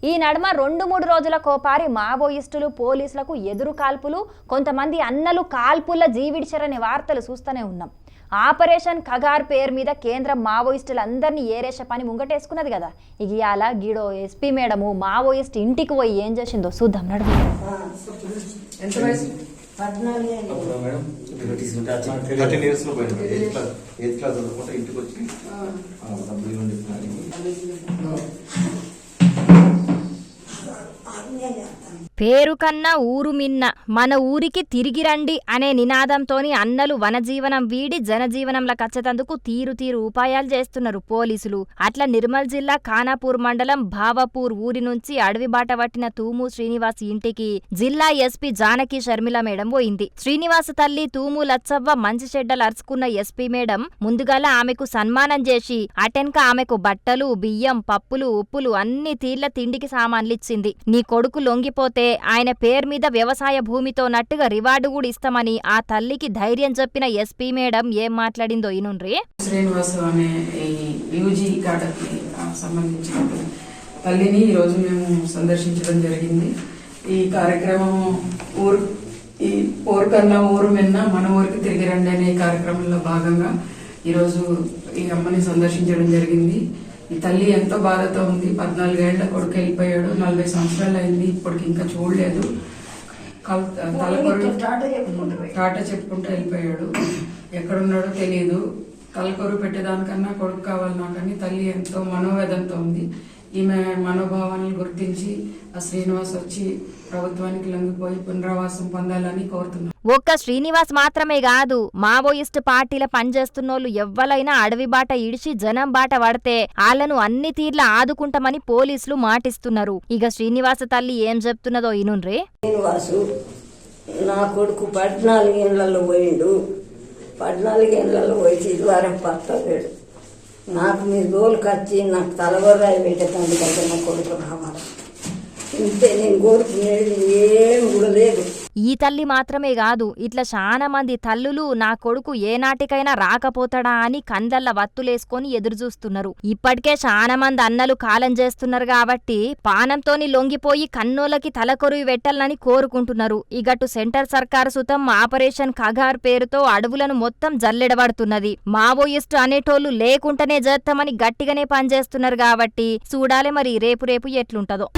ఈ నడుమ 2-3 రోజుల కోపారి మావోయిస్టులు పోలీసులకు ఎదురు కాల్పులు, కొంతమంది అన్నలు కాల్పుల జీవిడిచరనే వార్తలు చూస్తూనే ఉన్నాం. ఆపరేషన్ కగార్ పేరు మీద కేంద్రం మావోయిస్టులందరినీ ఏరేసే పని ముంగటేసుకున్నది కదా. ఇయాల గీడో ఎస్పీ మేడము మావోయిస్ట్ ఇంటికి పోయి ఏం చేసిందో చూద్దాం. నడుము పేరు కన్నా ఊరు మిన్న, మన ఊరికి తిరిగి రండి అనే నినాదంతోని అన్నలు వనజీవనం వీడి జనజీవనంలో కచ్చేతందుకు తీరు ఉపాయాలు చేస్తున్నారు పోలీసులు. అట్లా నిర్మల్ జిల్లా ఖానాపూర్ మండలం భావపూర్ ఊరి నుంచి అడవి బాట పట్టిన తూము శ్రీనివాస్ ఇంటికి జిల్లా ఎస్పీ జానకి షర్మిల మేడం పోయింది. శ్రీనివాస్ తల్లి తూము లచ్చవ్వ మంచి చెడ్డలు అరుచుకున్న ఎస్పీ మేడం ముందుగాల ఆమెకు సన్మానం చేసి అటెన్క ఆమెకు బట్టలు, బియ్యం, పప్పులు, ఉప్పులు అన్ని తీర్ల తిండికి సామాన్లిచ్చింది. నీ కొడుకు లొంగిపోతే ఆయన పేరు మీద వ్యవసాయ భూమితో నట్టుగా రివార్డు కూడా ఇస్తామని ఆ తల్లికి ధైర్యం చెప్పిన ఎస్పీ మేడం ఏం మాట్లాడిందో ఇనుండ్రి. శ్రీనివాస్ అనే యూజీ గార్డెన్కి సంబంధించిన తల్లిని ఈరోజు మేము సందర్శించడం జరిగింది. ఈ కార్యక్రమం ఊరు కన్నా ఊరు మిన్న మన ఊరికి తిరిగి రండి అనే కార్యక్రమంలో భాగంగా ఈరోజు ఈ అమ్మని సందర్శించడం జరిగింది. ఈ తల్లి ఎంతో బాధతో ఉంది. 14 ఏళ్ల కొడుకు వెళ్ళిపోయాడు, 40 సంవత్సరాలు అయింది, ఇప్పటికి ఇంకా చూడలేదు. టాట చెప్పుకుంటూ వెళ్ళిపోయాడు. ఎక్కడున్నాడో తెలియదు. తలకొరు పెట్టేదానికన్నా కొడుకు కావాలి నాకని తల్లి ఎంతో మనోవేదంతో ఉంది. ఈమె మనోభావాలను గుర్తించి ఆ శ్రీనివాస్ వచ్చి ప్రభుత్వానికి లొంగిపోయి పునరావాసం పొందాలని కోరుతున్నాం. ఒక్క శ్రీనివాస్ మాత్రమే కాదు, మావోయిస్ట్ పార్టీల పనిచేస్తున్నోళ్ళు ఎవ్వలైనా అడవి బాట ఇడిచి జనం బాట పడితే ఆళ్లను అన్ని తీర్ల ఆదుకుంటామని పోలీసులు మాటిస్తున్నారు. ఇక శ్రీనివాస తల్లి ఏం చెప్తున్నదో ఇనుండ్రి. శ్రీనివాసు నా కొడుకు 14 ఏళ్లలో పోయిండు. 14 ఏళ్లలో పోయి ద్వారం పట్టలేడు. నాకు మీ గోలుకొచ్చి నాకు తలగొర్రాయి పెట్టేటందుకు కంటే నా కొడుకు రావాలి. ఇంతే నేను కోరుకునేది ఏం కూడా లేదు. ఈ తల్లి మాత్రమే కాదు, ఇట్లా చాలా మంది తల్లులు నా కొడుకు ఏనాటికైనా రాకపోతాడా అని కందల్ల వత్తులేసుకొని ఎదురుచూస్తున్నారు. ఇప్పటికే చాలా మంది అన్నలు కాలం చేస్తున్నారు కాబట్టి పానంతోని లొంగిపోయి కన్నోలకి తలకొరువి పెట్టాలని కోరుకుంటున్నారు. ఇగటు సెంటర్ సర్కారు సుతం ఆపరేషన్ కగార్ పేరుతో అడవులను మొత్తం జల్లెడబడుతున్నది. మావోయిస్టు అనేటోళ్లు లేకుంటేనే చేస్తామని గట్టిగానే పనిచేస్తున్నారు కాబట్టి చూడాలి మరి రేపు ఎట్లుంటదో.